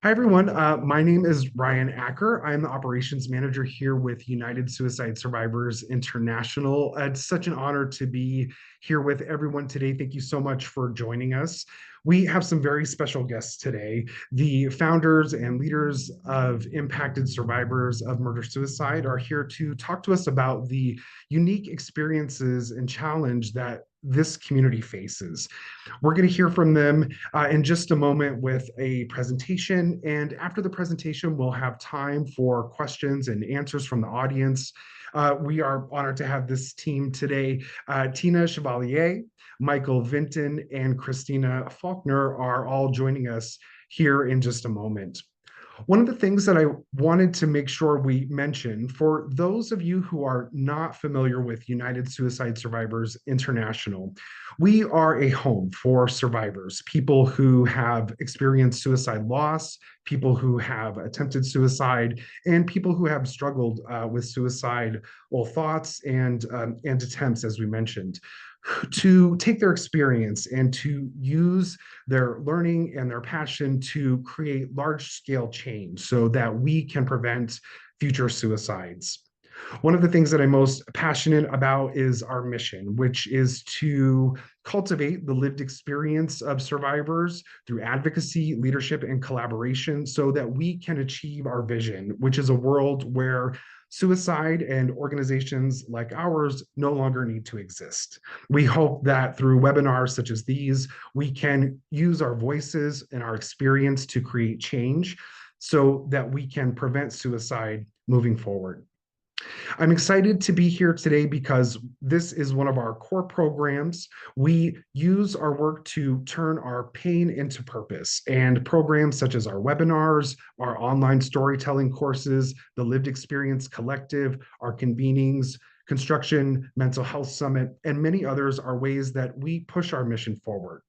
Hi, everyone. My name is Ryan Acker. I'm the operations manager here with United Suicide Survivors International. It's such an honor to be here with everyone today. Thank you so much for joining us. We have some very special guests today. The founders and leaders of Impacted Survivors of Murder Suicide are here to talk to us about the unique experiences and challenge that this community faces. We're going to hear from them in just a moment with a presentation. And after the presentation, we'll have time for questions and answers from the audience. We are honored to have this team today. Tina Chevalier, Michael Vinton, and Kristina Faulkner are all joining us here in just a moment. One of the things that I wanted to make sure we mention for those of you who are not familiar with United Suicide Survivors International, we are a home for survivors, people who have experienced suicide loss, people who have attempted suicide, and people who have struggled with suicidal thoughts and attempts, as we mentioned, to take their experience and to use their learning and their passion to create large scale change so that we can prevent future suicides. One of the things that I'm most passionate about is our mission, which is to cultivate the lived experience of survivors through advocacy, leadership, and collaboration so that we can achieve our vision, which is a world where suicide and organizations like ours no longer need to exist. We hope that through webinars such as these, we can use our voices and our experience to create change so that we can prevent suicide moving forward. I'm excited to be here today because this is one of our core programs. We use our work to turn our pain into purpose, and programs such as our webinars, our online storytelling courses, the Lived Experience Collective, our convenings, Construction Mental Health Summit, and many others are ways that we push our mission forward.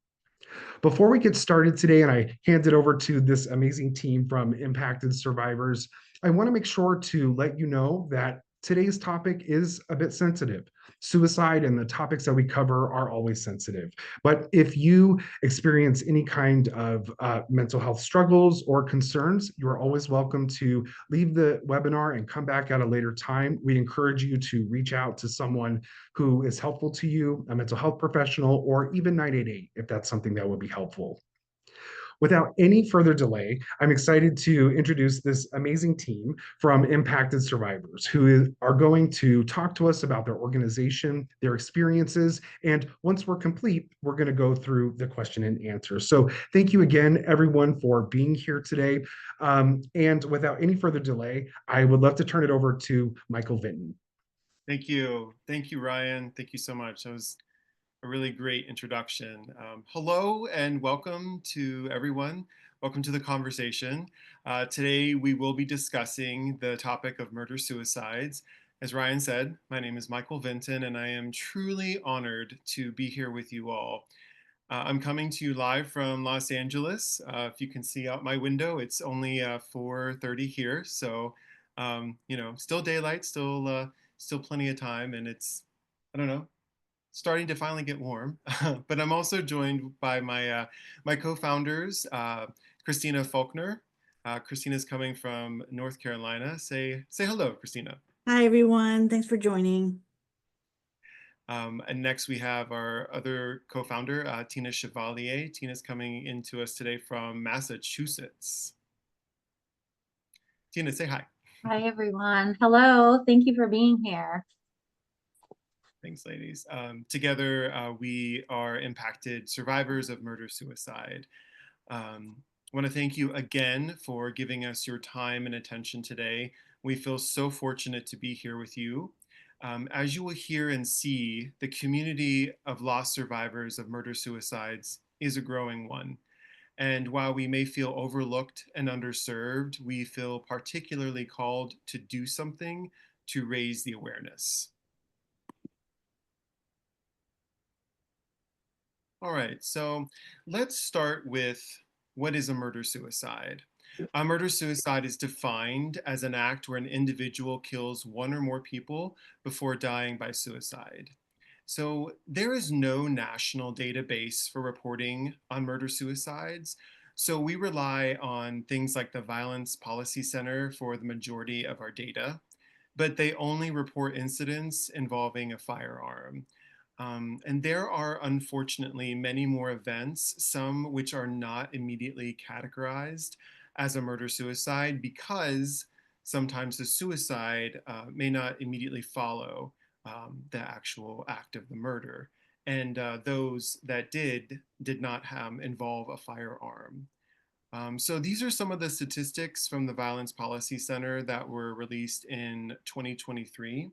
Before we get started today, and I hand it over to this amazing team from Impacted Survivors, I want to make sure to let you know that today's topic is a bit sensitive. Suicide and the topics that we cover are always sensitive. But if you experience any kind of mental health struggles or concerns, you are always welcome to leave the webinar and come back at a later time. We encourage you to reach out to someone who is helpful to you, a mental health professional, or even 988 if that's something that would be helpful. Without any further delay, I'm excited to introduce this amazing team from Impacted Survivors who are going to talk to us about their organization, their experiences, and once we're complete, we're going to go through the question and answer. So thank you again, everyone, for being here today. And without any further delay, I would love to turn it over to Michael Vinton. Thank you. Thank you, Ryan. Thank you so much. That was a really great introduction. Hello and welcome to everyone. Welcome to the conversation. Today we will be discussing the topic of murder suicides. As Ryan said, my name is Michael Vinton and I am truly honored to be here with you all. I'm coming to you live from Los Angeles. If you can see out my window, it's only 4:30 here, so still daylight, still plenty of time, and it's, I don't know, starting to finally get warm. But I'm also joined by my co-founders, Kristina Faulkner. Kristina's coming from North Carolina. Say hello, Kristina. Hi, everyone. Thanks for joining. And next we have our other co-founder, Tina Chevalier. Tina's coming into us today from Massachusetts. Tina, say hi. Hi, everyone. Hello. Thank you for being here. Thanks, ladies. Together, we are Impacted Survivors of Murder Suicide. I want to thank you again for giving us your time and attention today. We feel so fortunate to be here with you. As you will hear and see, the community of lost survivors of murder suicides is a growing one. And while we may feel overlooked and underserved, we feel particularly called to do something to raise the awareness. All right, so let's start with what is a murder-suicide? A murder-suicide is defined as an act where an individual kills one or more people before dying by suicide. So there is no national database for reporting on murder-suicides, So we rely on things like the Violence Policy Center for the majority of our data, but they only report incidents involving a firearm. And there are unfortunately many more events, some which are not immediately categorized as a murder-suicide because sometimes the suicide may not immediately follow the actual act of the murder. And those that did not involve a firearm. So these are some of the statistics from the Violence Policy Center that were released in 2023.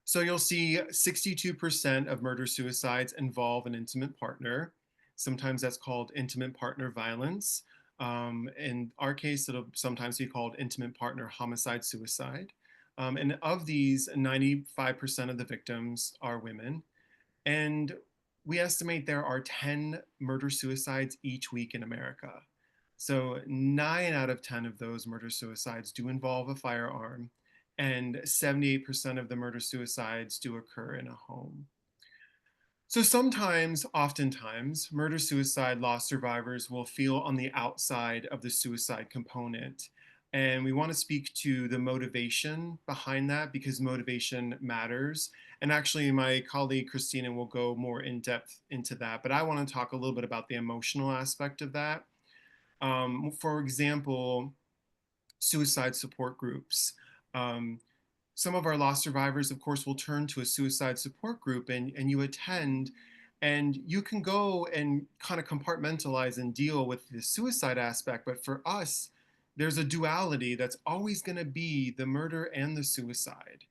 So you'll see 62% of murder-suicides involve an intimate partner. Sometimes that's called intimate partner violence. In our case, it'll sometimes be called intimate partner homicide-suicide. And of these, 95% of the victims are women. And we estimate there are 10 murder-suicides each week in America. So 9 out of 10 of those murder-suicides do involve a firearm, and 78% of the murder-suicides do occur in a home. So sometimes, oftentimes, murder-suicide loss survivors will feel on the outside of the suicide component. And we want to speak to the motivation behind that because motivation matters. And actually, my colleague Kristina will go more in depth into that. But I want to talk a little bit about the emotional aspect of that. For example, suicide support groups. Um, some of our loss survivors, of course, will turn to a suicide support group and you attend and you can go and kind of compartmentalize and deal with the suicide aspect. But for us, there's a duality that's always going to be the murder and the suicide.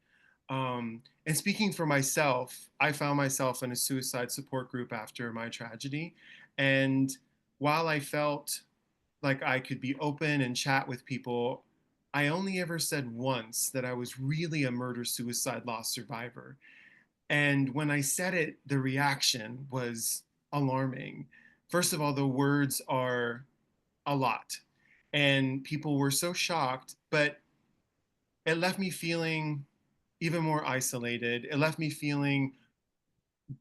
And speaking for myself, I found myself in a suicide support group after my tragedy. And while I felt like I could be open and chat with people, I only ever said once that I was really a murder suicide loss survivor. And when I said it, the reaction was alarming. First of all, the words are a lot, and people were so shocked, but it left me feeling even more isolated. It left me feeling,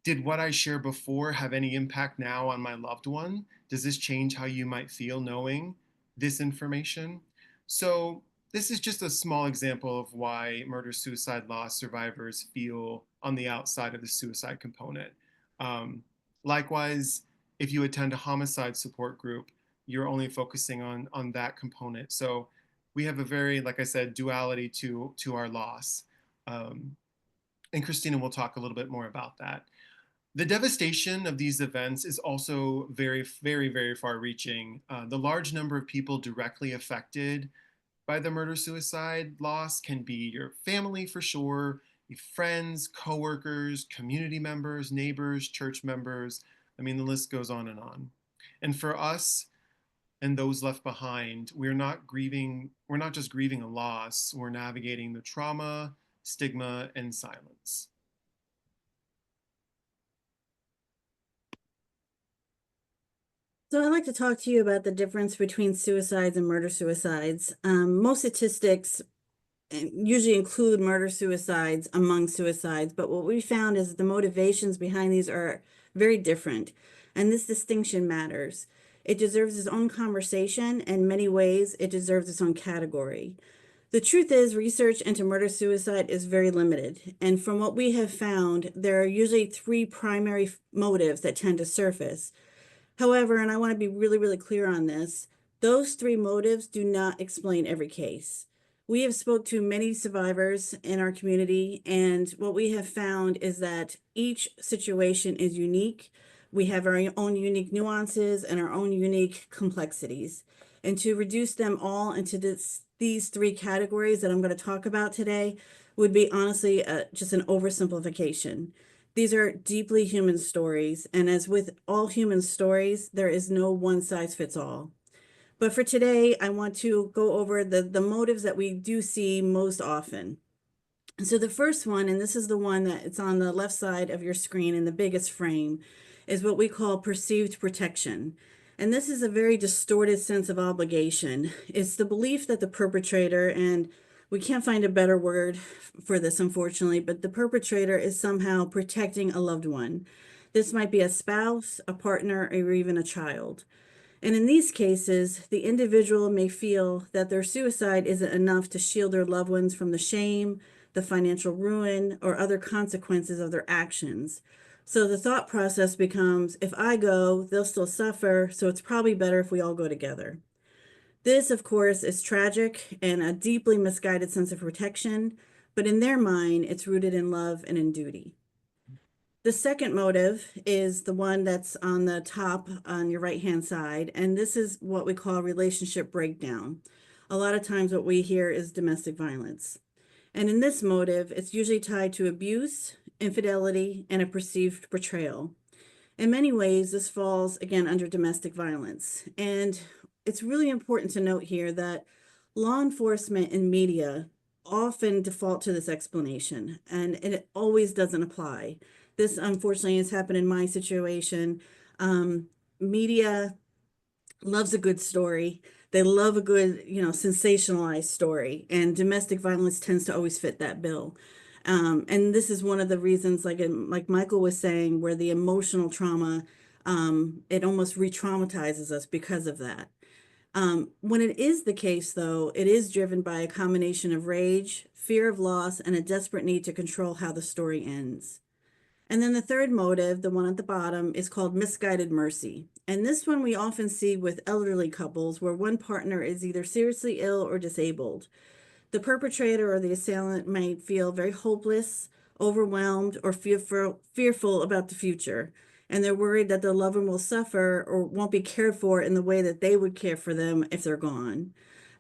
did what I shared before have any impact now on my loved one? Does this change how you might feel knowing this information? So this is just a small example of why murder-suicide loss survivors feel on the outside of the suicide component. Um, Likewise, if you attend a homicide support group, you're only focusing on that component. So we have a very, like I said, duality to our loss. And Kristina will talk a little bit more about that. The devastation of these events is also very, very, very far reaching. The large number of people directly affected by the murder-suicide loss can be your family for sure, your friends, coworkers, community members, neighbors, church members. I mean, the list goes on and on. And for us and those left behind, we're not just grieving a loss, we're navigating the trauma, stigma, and silence. So I'd like to talk to you about the difference between suicides and murder-suicides. Most statistics usually include murder-suicides among suicides, but what we found is the motivations behind these are very different, and this distinction matters. It deserves its own conversation, and in many ways, it deserves its own category. The truth is, research into murder-suicide is very limited, and from what we have found, there are usually 3 primary motives that tend to surface. However, and I want to be really, really clear on this, those 3 motives do not explain every case. We have spoke to many survivors in our community, and what we have found is that each situation is unique. We have our own unique nuances and our own unique complexities. And to reduce them all into these 3 categories that I'm going to talk about today would be honestly just an oversimplification. These are deeply human stories, and as with all human stories, there is no one size fits all. But for today, I want to go over the motives that we do see most often. So the first one, and this is the one that it's on the left side of your screen in the biggest frame, is what we call perceived protection. And this is a very distorted sense of obligation. It's the belief that the perpetrator, and we can't find a better word for this, unfortunately, but the perpetrator is somehow protecting a loved one. This might be a spouse, a partner, or even a child. And in these cases, the individual may feel that their suicide isn't enough to shield their loved ones from the shame, the financial ruin, or other consequences of their actions. So the thought process becomes, if I go, they'll still suffer, so it's probably better if we all go together. This, of course, is tragic and a deeply misguided sense of protection, but in their mind, it's rooted in love and in duty. The second motive is the one that's on the top on your right-hand side, and this is what we call relationship breakdown. A lot of times what we hear is domestic violence. And in this motive, it's usually tied to abuse, infidelity, and a perceived betrayal. In many ways, this falls, again, under domestic violence. And it's really important to note here that law enforcement and media often default to this explanation, and it always doesn't apply. This, unfortunately, has happened in my situation. Media loves a good story. They love a good, sensationalized story, and domestic violence tends to always fit that bill. And this is one of the reasons, like Michael was saying, where the emotional trauma, it almost re-traumatizes us because of that. When it is the case, though, it is driven by a combination of rage, fear of loss, and a desperate need to control how the story ends. And then the third motive, the one at the bottom, is called misguided mercy. And this one we often see with elderly couples where one partner is either seriously ill or disabled. The perpetrator or the assailant might feel very hopeless, overwhelmed, or fearful about the future. And they're worried that their loved one will suffer or won't be cared for in the way that they would care for them if they're gone.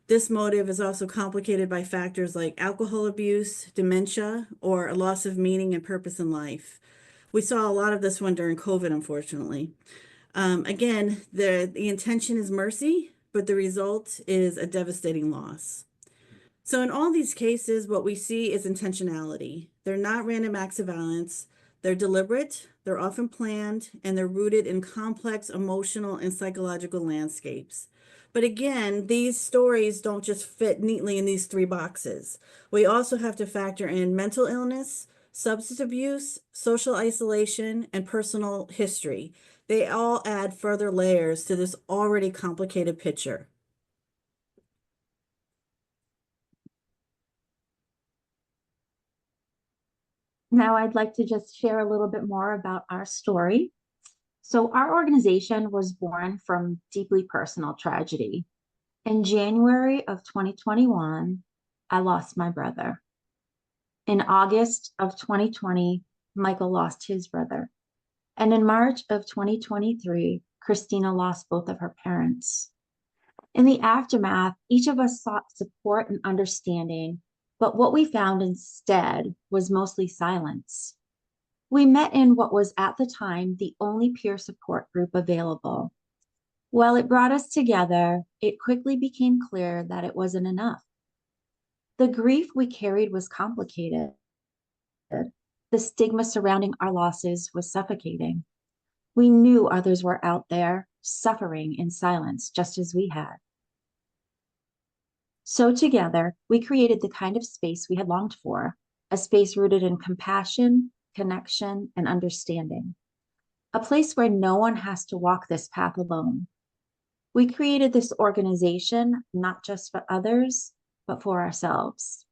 This motive is also complicated by factors like alcohol abuse, dementia, or a loss of meaning and purpose in life. We saw a lot of this one during COVID, unfortunately. Again, the intention is mercy, but the result is a devastating loss. So in all these cases, what we see is intentionality. They're not random acts of violence. They're deliberate, they're often planned, and they're rooted in complex emotional and psychological landscapes. But again, these stories don't just fit neatly in these three boxes. We also have to factor in mental illness, substance abuse, social isolation, and personal history. They all add further layers to this already complicated picture. Now I'd like to just share a little bit more about our story. So our organization was born from deeply personal tragedy. In January of 2021, I lost my brother. In August of 2020, Michael lost his brother. And in March of 2023, Kristina lost both of her parents. In the aftermath, each of us sought support and understanding, but what we found instead was mostly silence. We met in what was at the time the only peer support group available. While it brought us together, it quickly became clear that it wasn't enough. The grief we carried was complicated. The stigma surrounding our losses was suffocating. We knew others were out there suffering in silence, just as we had. So together, we created the kind of space we had longed for, a space rooted in compassion, connection, and understanding. A place where no one has to walk this path alone. We created this organization, not just for others, but for ourselves.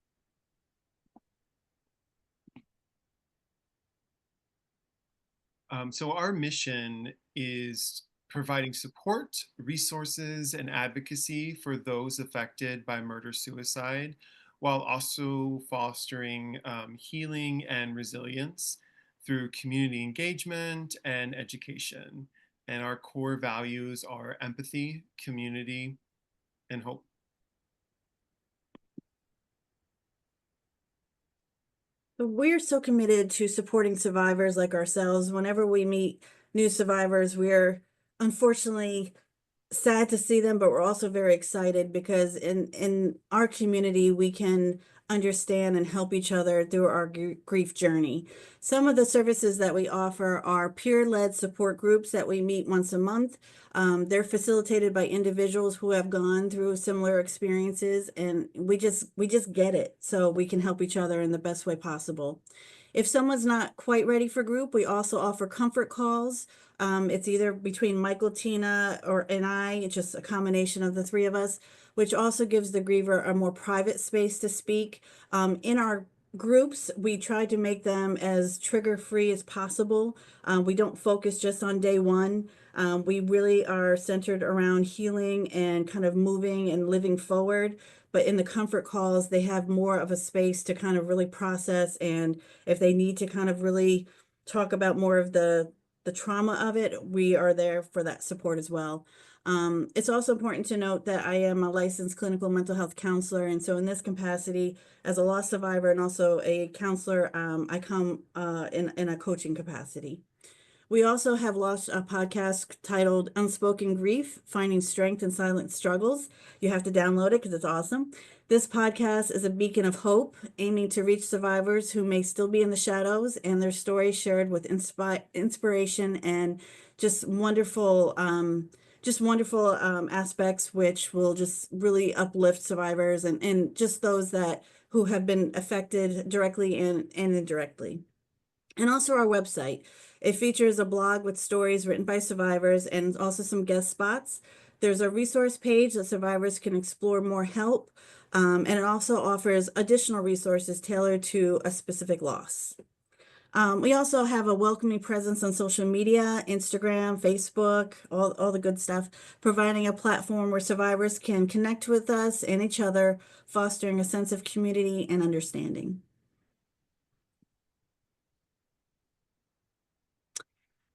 So our mission is providing support, resources, and advocacy for those affected by murder-suicide, while also fostering healing and resilience through community engagement and education. And our core values are empathy, community, and hope. We're so committed to supporting survivors like ourselves. Whenever we meet new survivors, we're unfortunately sad to see them, but we're also very excited because in our community, we can understand and help each other through our grief journey. Some of the services that we offer are peer-led support groups that we meet once a month. They're facilitated by individuals who have gone through similar experiences, and we just get it, so we can help each other in the best way possible. If someone's not quite ready for group, we also offer comfort calls. It's either between Michael, Tina, and I. It's just a combination of the three of us, which also gives the griever a more private space to speak. In our groups, we try to make them as trigger-free as possible. We don't focus just on day one. We really are centered around healing and kind of moving and living forward. But in the comfort calls, they have more of a space to kind of really process. And if they need to kind of really talk about more of the trauma of it, we are there for that support as well. It's also important to note that I am a licensed clinical mental health counselor. And so in this capacity, as a loss survivor and also a counselor, I come in a coaching capacity. We also have launched a podcast titled Unspoken Grief, Finding Strength in Silent Struggles. You have to download it because it's awesome. This podcast is a beacon of hope, aiming to reach survivors who may still be in the shadows, and their stories shared with inspiration and just wonderful aspects, which will just really uplift survivors and just those that who have been affected directly and indirectly. And also our website. It features a blog with stories written by survivors and also some guest spots. There's a resource page that survivors can explore more help, and it also offers additional resources tailored to a specific loss. We also have a welcoming presence on social media, Instagram, Facebook, all the good stuff, providing a platform where survivors can connect with us and each other, fostering a sense of community and understanding.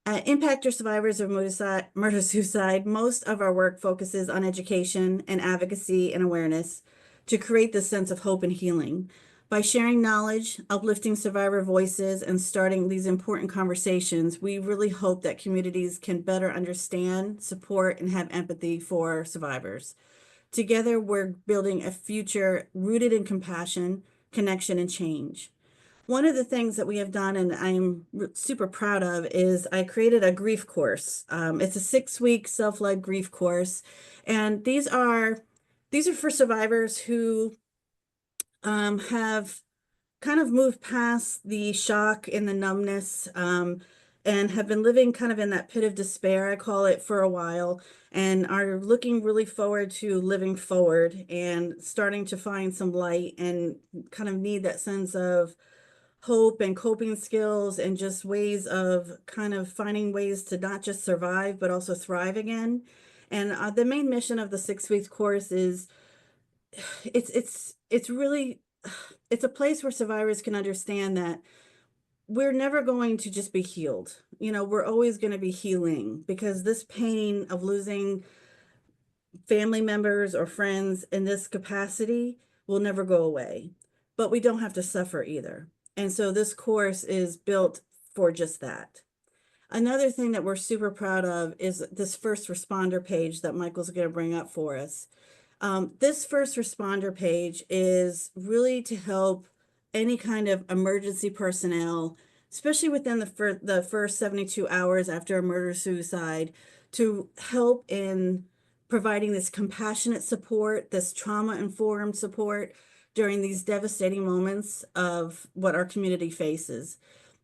Impactor survivors of murder-suicide, most of our work focuses on education and advocacy and awareness to create this sense of hope and healing. By sharing knowledge, uplifting survivor voices, and starting these important conversations, we really hope that communities can better understand, support, and have empathy for survivors. Together, we're building a future rooted in compassion, connection, and change. One of the things that we have done, and I'm super proud of, is I created a grief course. It's a 6-week self-led grief course, and these are for survivors who have kind of moved past the shock and the numbness, and have been living kind of in that pit of despair, I call it, for a while, and are looking really forward to living forward and starting to find some light and kind of need that sense of hope and coping skills and just ways of kind of finding ways to not just survive, but also thrive again. And the main mission of the 6 weeks course is it's really, it's a place where survivors can understand that we're never going to just be healed. You know, we're always going to be healing, because this pain of losing family members or friends in this capacity will never go away, but we don't have to suffer either. And so this course is built for just that. Another thing that we're super proud of is this first responder page that Michael's going to bring up for us. This first responder page is really to help any kind of emergency personnel, especially within the first 72 hours after a murder-suicide, to help in providing this compassionate support, this trauma-informed support during these devastating moments of what our community faces.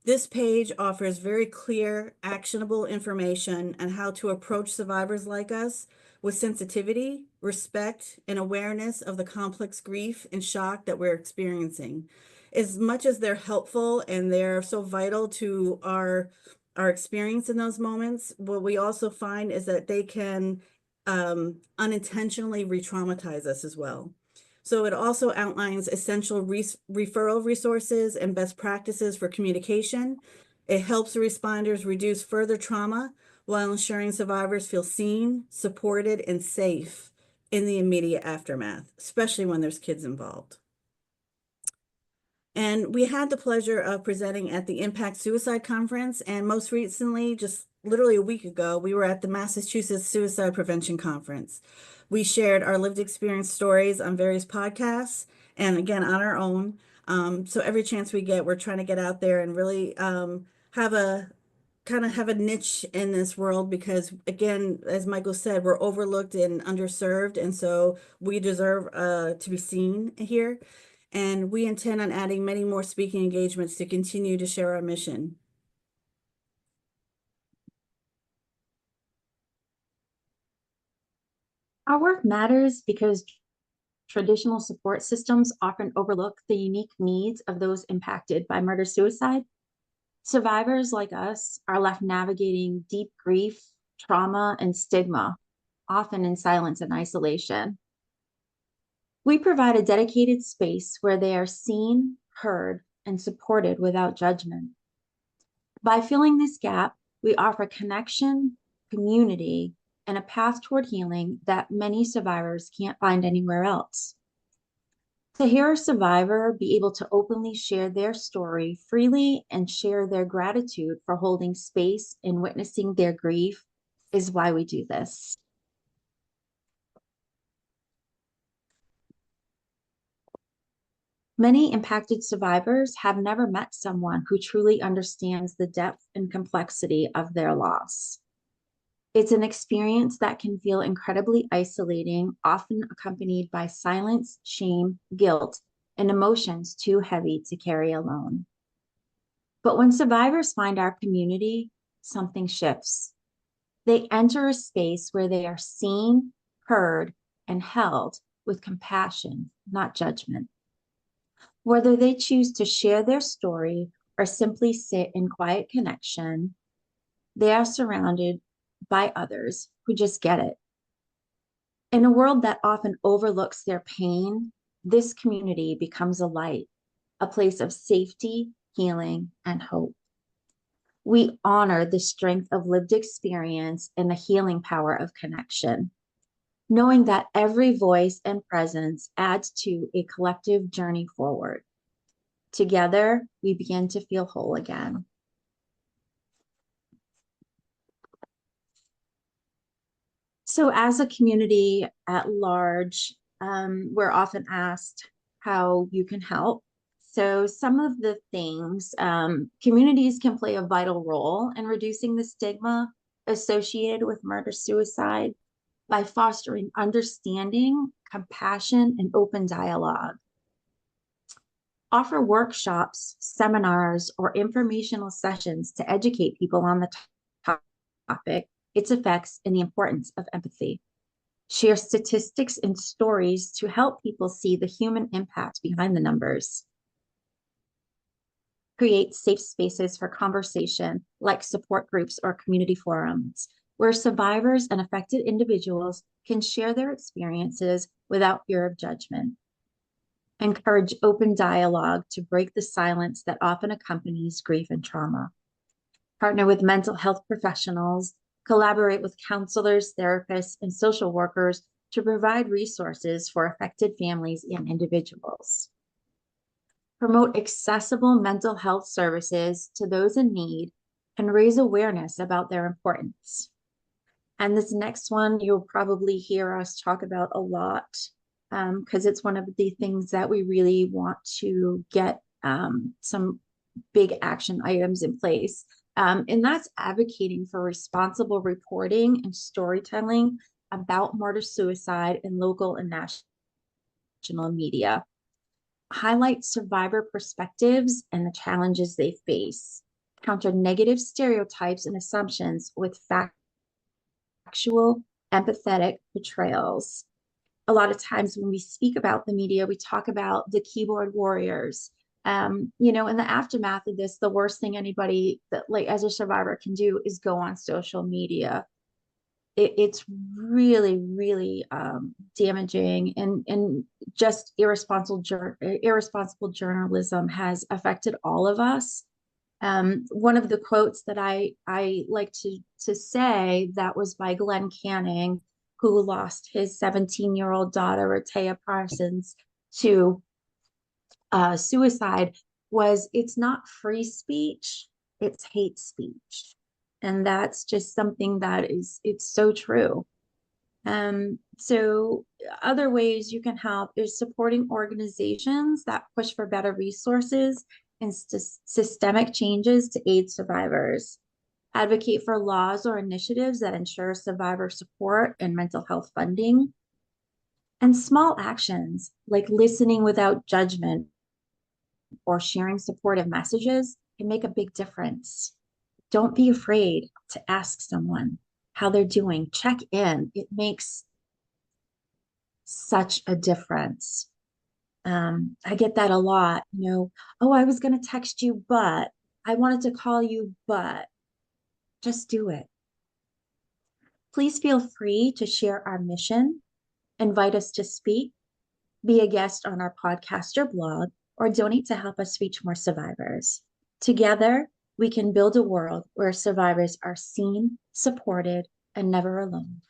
This page offers very clear, actionable information on how to approach survivors like us with sensitivity, respect, and awareness of the complex grief and shock that we're experiencing. As much as they're helpful and they're so vital to our experience in those moments, what we also find is that they can unintentionally re-traumatize us as well. So it also outlines essential referral resources and best practices for communication. It helps the responders reduce further trauma while ensuring survivors feel seen, supported, and safe in the immediate aftermath, especially when there's kids involved. And we had the pleasure of presenting at the Impact Suicide Conference, and most recently, just literally a week ago, we were at the Massachusetts Suicide Prevention Conference. We shared our lived experience stories on various podcasts, and again, on our own. So every chance we get, we're trying to get out there and really have a niche in this world, because again, as Michael said, we're overlooked and underserved, and so we deserve to be seen here. and we intend on adding many more speaking engagements to continue to share our mission. Our work matters because traditional support systems often overlook the unique needs of those impacted by murder-suicide. Survivors like us are left navigating deep grief, trauma, and stigma, often in silence and isolation. We provide a dedicated space where they are seen, heard, and supported without judgment. By filling this gap, we offer connection, community, and a path toward healing that many survivors can't find anywhere else. To hear a survivor be able to openly share their story freely and share their gratitude for holding space and witnessing their grief is why we do this. Many impacted survivors have never met someone who truly understands the depth and complexity of their loss. It's an experience that can feel incredibly isolating, often accompanied by silence, shame, guilt, and emotions too heavy to carry alone. But when survivors find our community, something shifts. They enter a space where they are seen, heard, and held with compassion, not judgment. Whether they choose to share their story or simply sit in quiet connection, they are surrounded by others who just get it. In a world that often overlooks their pain, this community becomes a light, a place of safety, healing, and hope. We honor the strength of lived experience and the healing power of connection, knowing that every voice and presence adds to a collective journey forward. Together, we begin to feel whole again. So as a community at large, we're often asked how you can help. So some of the things, communities can play a vital role in reducing the stigma associated with murder-suicide by fostering understanding, compassion, and open dialogue. Offer workshops, seminars, or informational sessions to educate people on the topic, its effects, and the importance of empathy. Share statistics and stories to help people see the human impact behind the numbers. Create safe spaces for conversation, like support groups or community forums, where survivors and affected individuals can share their experiences without fear of judgment. Encourage open dialogue to break the silence that often accompanies grief and trauma. Partner with mental health professionals, collaborate with counselors, therapists, and social workers to provide resources for affected families and individuals. Promote accessible mental health services to those in need and raise awareness about their importance. And this next one, you'll probably hear us talk about a lot because it's one of the things that we really want to get some big action items in place. And that's advocating for responsible reporting and storytelling about murder-suicide in local and national media. Highlight survivor perspectives and the challenges they face. Counter negative stereotypes and assumptions with factual, empathetic portrayals. A lot of times when we speak about the media, we talk about the keyboard warriors. You know, in the aftermath of this, the worst thing anybody that like as a survivor can do is go on social media. It's really, really damaging, and just irresponsible journalism has affected all of us. One of the quotes that I like to say that was by Glenn Canning, who lost his 17-year-old daughter, Rhea Parsons, to suicide, was, "It's not free speech, it's hate speech." And that's just something that it's so true. So other ways you can help is supporting organizations that push for better resources and systemic changes to aid survivors. Advocate for laws or initiatives that ensure survivor support and mental health funding. And small actions like listening without judgment or sharing supportive messages can make a big difference. Don't be afraid to ask someone how they're doing. Check in. It makes such a difference. I get that a lot, oh, I was going to text you, but I wanted to call you, but just do it. Please feel free to share our mission, invite us to speak, be a guest on our podcast or blog, or donate to help us reach more survivors. Together, we can build a world where survivors are seen, supported, and never alone.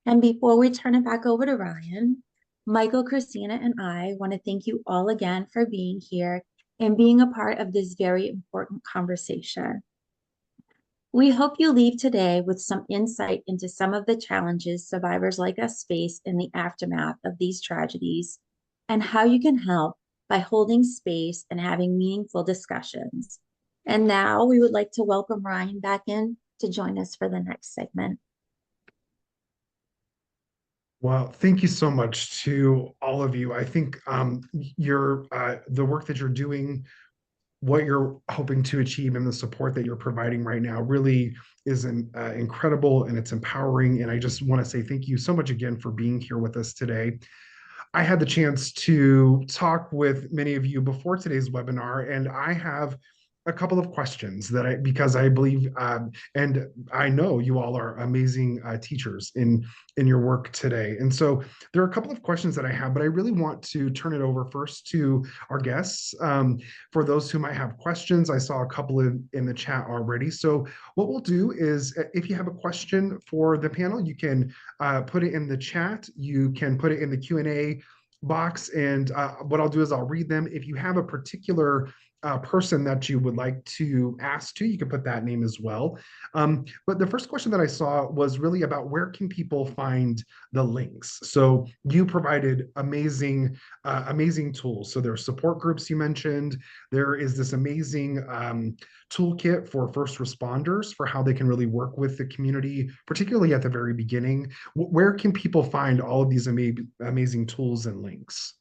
And before we turn it back over to Ryan, Michael, Kristina, and I want to thank you all again for being here and being a part of this very important conversation. We hope you leave today with some insight into some of the challenges survivors like us face in the aftermath of these tragedies and how you can help by holding space and having meaningful discussions. And now we would like to welcome Ryan back in to join us for the next segment. Well, thank you so much to all of you. I think the work that you're doing, what you're hoping to achieve, and the support that you're providing right now really is incredible, and it's empowering. And I just want to say thank you so much again for being here with us today. I had the chance to talk with many of you before today's webinar, and I have a couple of questions because I believe, and I know you all are amazing teachers in your work today. And so there are a couple of questions that I have, but I really want to turn it over first to our guests. For those who might have questions, I saw a couple in the chat already. So what we'll do is, if you have a question for the panel, you can put it in the chat. You can put it in the Q&A box, and what I'll do is I'll read them. If you have a particular person that you would like to ask to, you can put that name as well. But the first question that I saw was really about where can people find the links. So you provided amazing tools. So there are support groups you mentioned. There is this amazing toolkit for first responders for how they can really work with the community, particularly at the very beginning. Where can people find all of these amazing tools and links?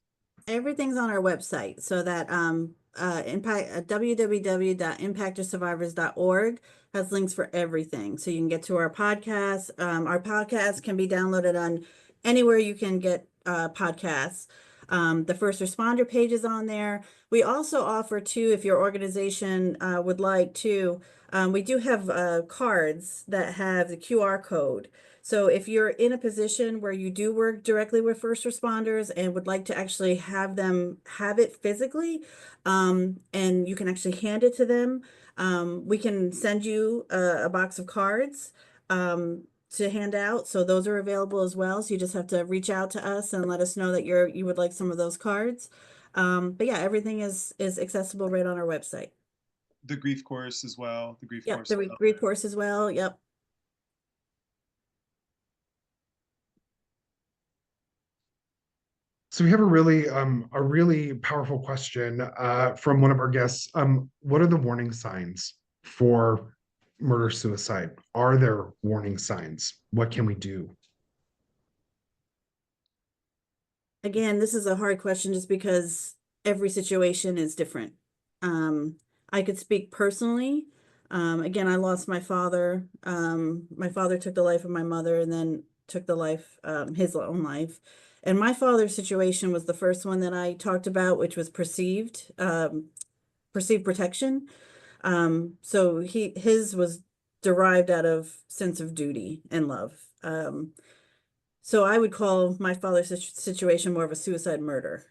Everything's on our website, so that www.impactedsurvivors.org has links for everything. So you can get to our podcast. Our podcast can be downloaded on anywhere you can get podcasts. The first responder page is on there. We also offer too, if your organization would like to, we do have cards that have the QR code. So if you're in a position where you do work directly with first responders and would like to actually have them have it physically, and you can actually hand it to them, we can send you a box of cards to hand out. So those are available as well. So you just have to reach out to us and let us know that you would like some of those cards. But yeah, everything is accessible right on our website. The grief course as well. The grief Yep, course. the grief course as well. Yep. So we have a really powerful question from one of our guests. What are the warning signs for murder suicide? Are there warning signs? What can we do? Again, this is a hard question just because every situation is different. I could speak personally. Again, I lost my father. My father took the life of my mother and then took the life, his own life. And my father's situation was the first one that I talked about, which was perceived protection. So his was derived out of sense of duty and love. So I would call my father's situation more of a suicide murder.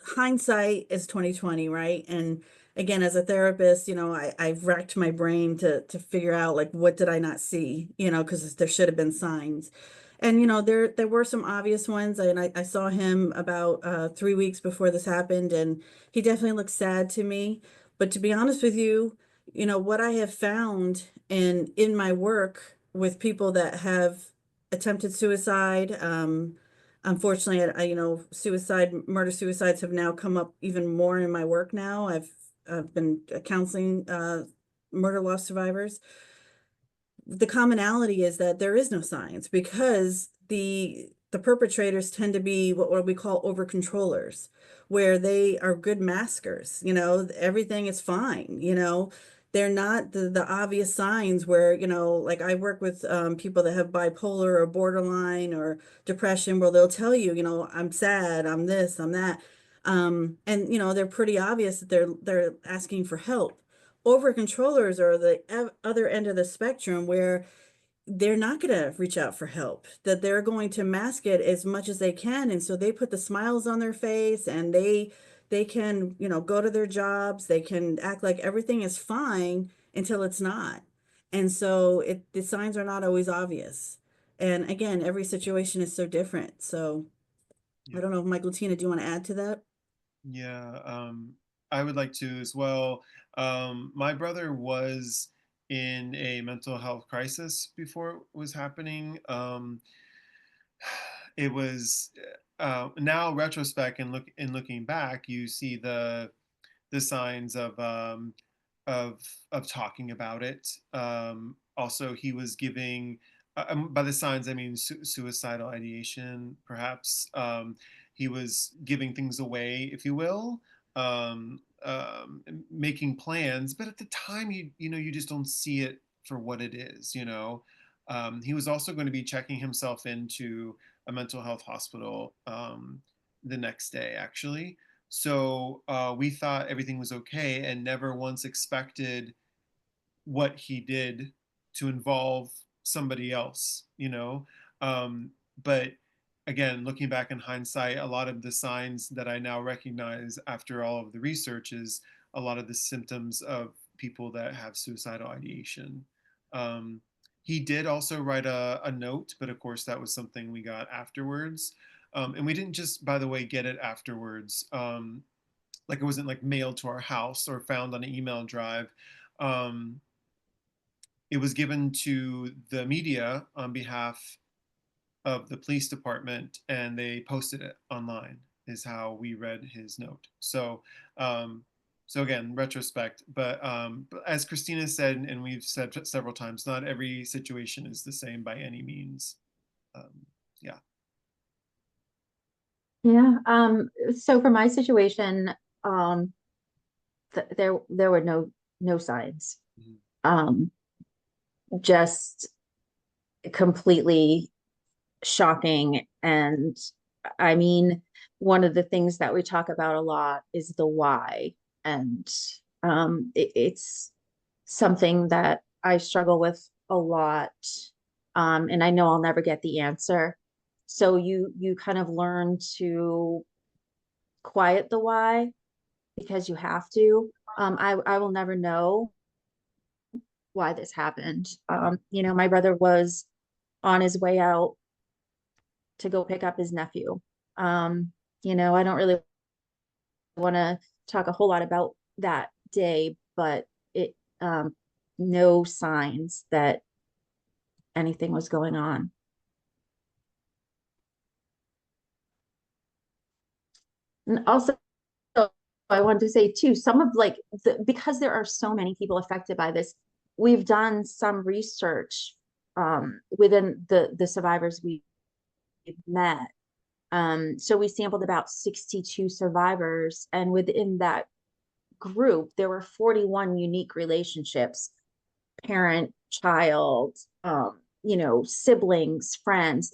Hindsight is 2020, right? And again, as a therapist, I've racked my brain to figure out, like, what did I not see? Because there should have been signs. And there were some obvious ones. And I saw him about 3 weeks before this happened, and he definitely looked sad to me. But to be honest with you, what I have found in my work with people that have attempted suicide, unfortunately, murder suicides have now come up even more in my work now. I've been counseling murder loss survivors. the commonality is that there is no signs because the perpetrators tend to be what we call over controllers, where they are good maskers, everything is fine, they're not the obvious signs where, like I work with people that have bipolar or borderline or depression, where they'll tell you, I'm sad, I'm this, I'm that. And they're pretty obvious that they're asking for help. Over controllers are the other end of the spectrum where they're not going to reach out for help, that they're going to mask it as much as they can. And so they put the smiles on their face and they can, go to their jobs, they can act like everything is fine until it's not. And so the signs are not always obvious. And again, every situation is so different. So I Yeah. don't know if Michael, Tina, do you want to add to that? Yeah, I would like to as well. My brother was in a mental health crisis before it was happening. It was now retrospect and looking back, you see the signs of talking about it. Also, he was giving, by the signs I mean suicidal ideation, perhaps. He was giving things away, if you will, making plans, but at the time, you just don't see it for what it is. He was also going to be checking himself into a mental health hospital the next day, actually. So we thought everything was okay and never once expected what he did to involve somebody else. Um, but again, looking back in hindsight, a lot of the signs that I now recognize after all of the research is a lot of the symptoms of people that have suicidal ideation. Um, he did also write a note, but of course, that was something we got afterwards. And we didn't just, by the way, get it afterwards. Like it wasn't like mailed to our house or found on an email drive. Um, it was given to the media on behalf of the police department, and they posted it online. Is how we read his note. Um, so again, retrospect. But as Kristina said, and we've said several times, not every situation is the same by any means. Um, yeah. Yeah. So for my situation, there were no signs. Mhm. Um, just completely shocking. And I mean, one of the things that we talk about a lot is the why. And it's something that I struggle with a lot. And I know I'll never get the answer. So you kind of learn to quiet the why because you have to. I will never know why this happened. My brother was on his way out to go pick up his nephew. I don't really want to talk a whole lot about that day, but it no signs that anything was going on. And also, I wanted to say too, some of because there are so many people affected by this, we've done some research within the survivors we've met. So we sampled about 62 survivors, and within that group, there were 41 unique relationships, parent, child, siblings, friends.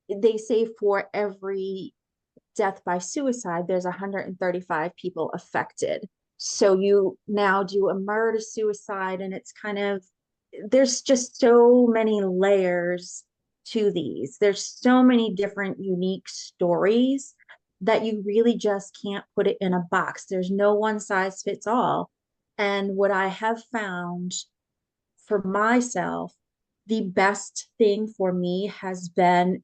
They say for every death by suicide, there's 135 people affected. So you now do a murder suicide, and it's there's just so many layers to these. There's so many different unique stories that you really just can't put it in a box. There's no one size fits all. And what I have found for myself, the best thing for me has been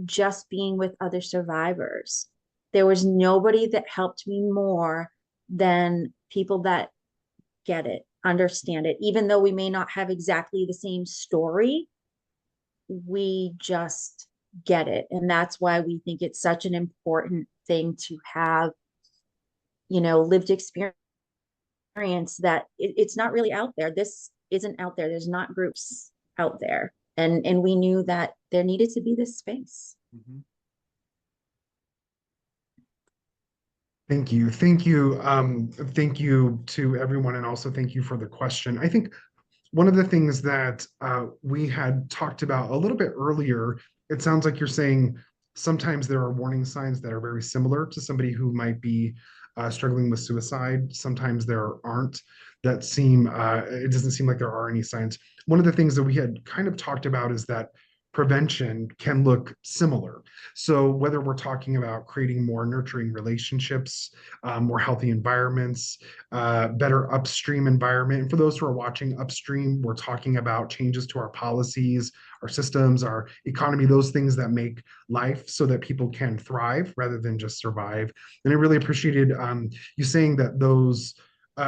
just being with other survivors. There was nobody that helped me more than people that get it, understand it. Even though we may not have exactly the same story, we just get it. And that's why we think it's such an important thing to have, lived experience experience that it's not really out there. This isn't out there. There's not groups out there. And we knew that there needed to be this space. Mm-hmm. Thank you. Thank you. Thank you to everyone, and also thank you for the question. I think one of the things that we had talked about a little bit earlier, it sounds like you're saying sometimes there are warning signs that are very similar to somebody who might be struggling with suicide. Sometimes there aren't that seem, it doesn't seem like there are any signs. One of the things that we had kind of talked about is that prevention can look similar. So whether we're talking about creating more nurturing relationships, more healthy environments, better upstream environment. And for those who are watching upstream, we're talking about changes to our policies, our systems, our economy, those things that make life so that people can thrive rather than just survive. And I really appreciated you saying that those,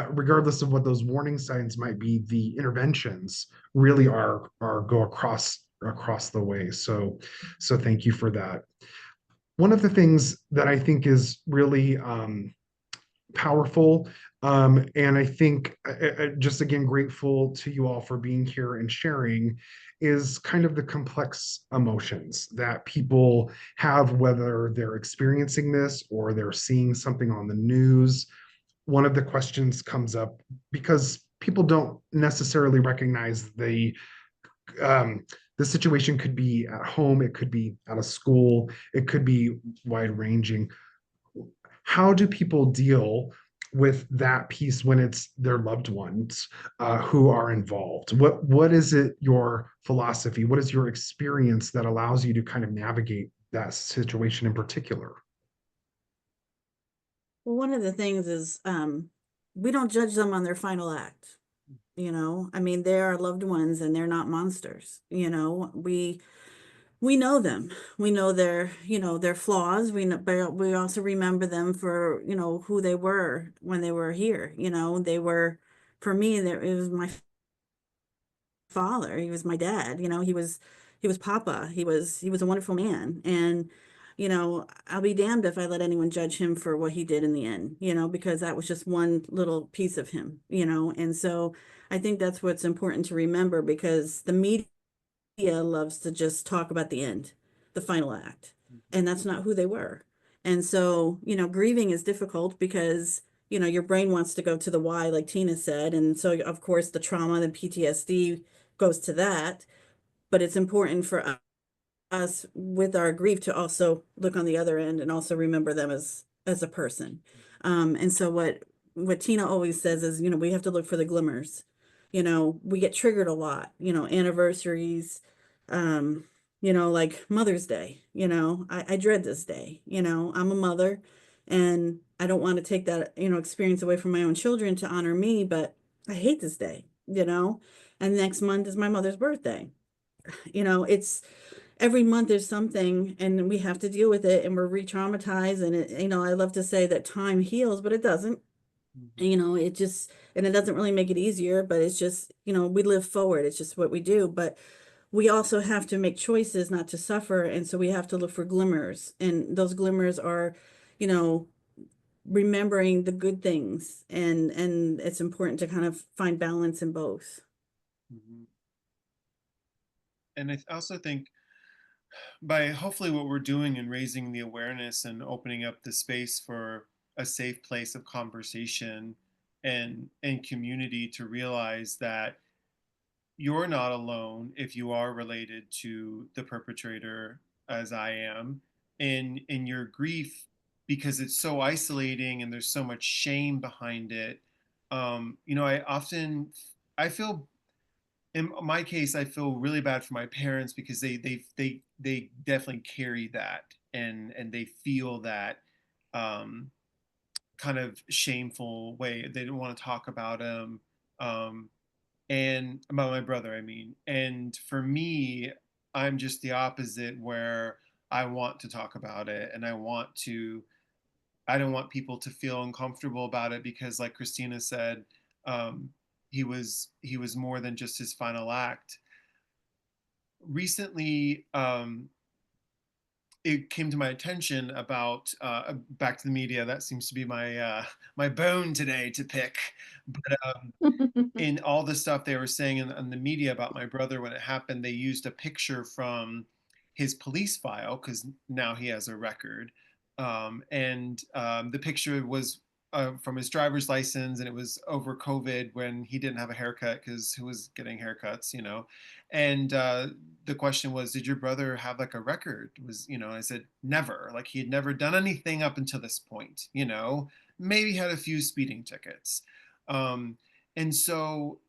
regardless of what those warning signs might be, the interventions really are go across the way. So thank you for that. One of the things that I think is really powerful. And I think just again, grateful to you all for being here and sharing is kind of the complex emotions that people have, whether they're experiencing this or they're seeing something on the news. One of the questions comes up because people don't necessarily recognize the situation could be at home, it could be at a school, it could be wide ranging. How do people deal with that piece when it's their loved ones who are involved? What is it, your philosophy? What is your experience that allows you to kind of navigate that situation in particular? Well, one of the things is we don't judge them on their final act. I mean, they're our loved ones and they're not monsters. We know them. We know their flaws. We know, but we also remember them for, who they were when they were here. They were, for me, it was my father. He was my dad. He was Papa. He was a wonderful man. And, I'll be damned if I let anyone judge him for what he did in the end, because that was just one little piece of him. And so I think that's what's important to remember, because the media loves to just talk about the end, the final act, and that's not who they were. And so, grieving is difficult because, your brain wants to go to the why, like Tina said. And so, of course, the trauma, the PTSD goes to that. But it's important for us with our grief to also look on the other end and also remember them as a person. And so what Tina always says is, we have to look for the glimmers. We get triggered a lot, anniversaries, like Mother's Day. I dread this day. I'm a mother and I don't want to take that, experience away from my own children to honor me, but I hate this day. And next month is my mother's birthday. It's every month there's something and we have to deal with it, and we're re-traumatized. And I love to say that time heals, but it doesn't. It just, and it doesn't really make it easier, but it's just, we live forward. It's just what we do. But we also have to make choices not to suffer. And so we have to look for glimmers. And those glimmers are, you know, remembering the good things. And it's important to kind of find balance in both. Mm-hmm. And I also think by hopefully what we're doing and raising the awareness and opening up the space for a safe place of conversation and community to realize that you're not alone if you are related to the perpetrator, as I am, in your grief, because it's so isolating and there's so much shame behind it. I feel, in my case, I feel really bad for my parents because they definitely carry that, and they feel that um, kind of shameful way. They don't want to talk about him. And about my brother, I mean. And for me, I'm just the opposite, where I want to talk about it, and I don't want people to feel uncomfortable about it, because like Kristina said, um, he was more than just his final act. Recently, it came to my attention about back to the media. That seems to be my my bone today to pick. But in all the stuff they were saying in the media about my brother when it happened, they used a picture from his police file because now he has a record, and the picture was from his driver's license, and it was over COVID when he didn't have a haircut because who was getting haircuts, you know? And the question was, did your brother have like a record? Was, you know, I said, never. Like he had never done anything up until this point, you know, maybe had a few speeding tickets. Um, and so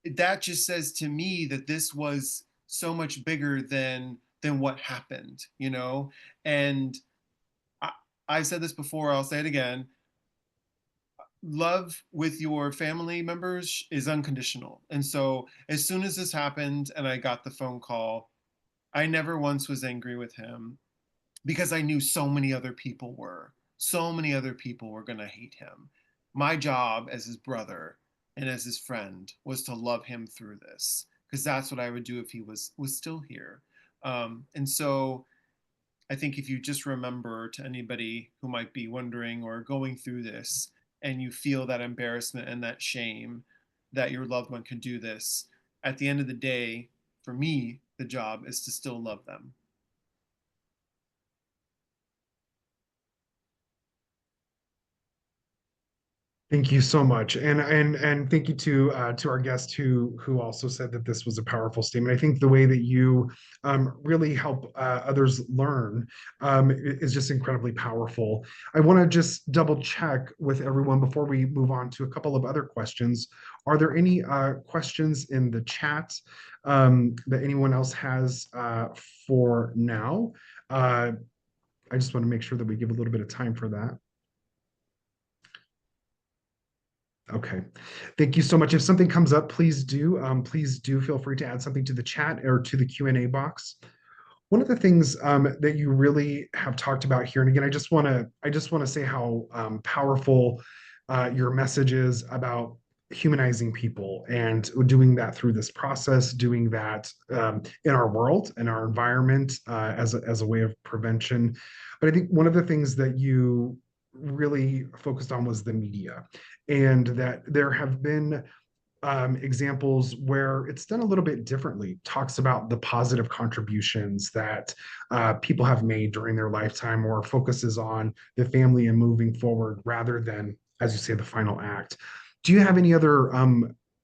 that just says to me that this was so much bigger than what happened, you know? And I, I've said this before, I'll say it again. Love with your family members is unconditional. And so as soon as this happened and I got the phone call, I never once was angry with him because I knew so many other people were. So many other people were going to hate him. My job as his brother and as his friend was to love him through this because that's what I would do if he was still here. And so I think if you just remember, to anybody who might be wondering or going through this, and you feel that embarrassment and that shame that your loved one could do this, at the end of the day, for me, the job is to still love them. Thank you so much, and thank you to our guest who also said that this was a powerful statement. I think the way that you really help others learn is just incredibly powerful. I want to just double check with everyone before we move on to a couple of other questions. Are there any questions in the chat that anyone else has for now? I just want to make sure that we give a little bit of time for that. Okay, thank you so much. If something comes up, please do feel free to add something to the chat or to the Q&A box. One of the things that you really have talked about here, and again, I just want to say how powerful your message is about humanizing people and doing that through this process, doing that in our world, in our environment, as a way of prevention. But I think one of the things that you really focused on was the media, and that there have been examples where it's done a little bit differently, talks about the positive contributions that people have made during their lifetime, or focuses on the family and moving forward rather than, as you say, the final act. Do you have any other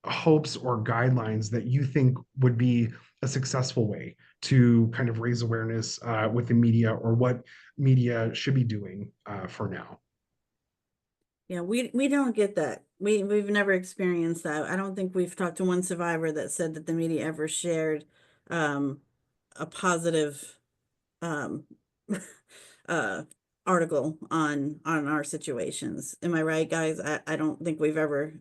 hopes or guidelines that you think would be a successful way to kind of raise awareness with the media, or what media should be doing for now? Yeah, we don't get that. We've never experienced that. I don't think we've talked to one survivor that said that the media ever shared um, a positive um, uh, article on our situations. Am I right, guys? I don't think we've ever.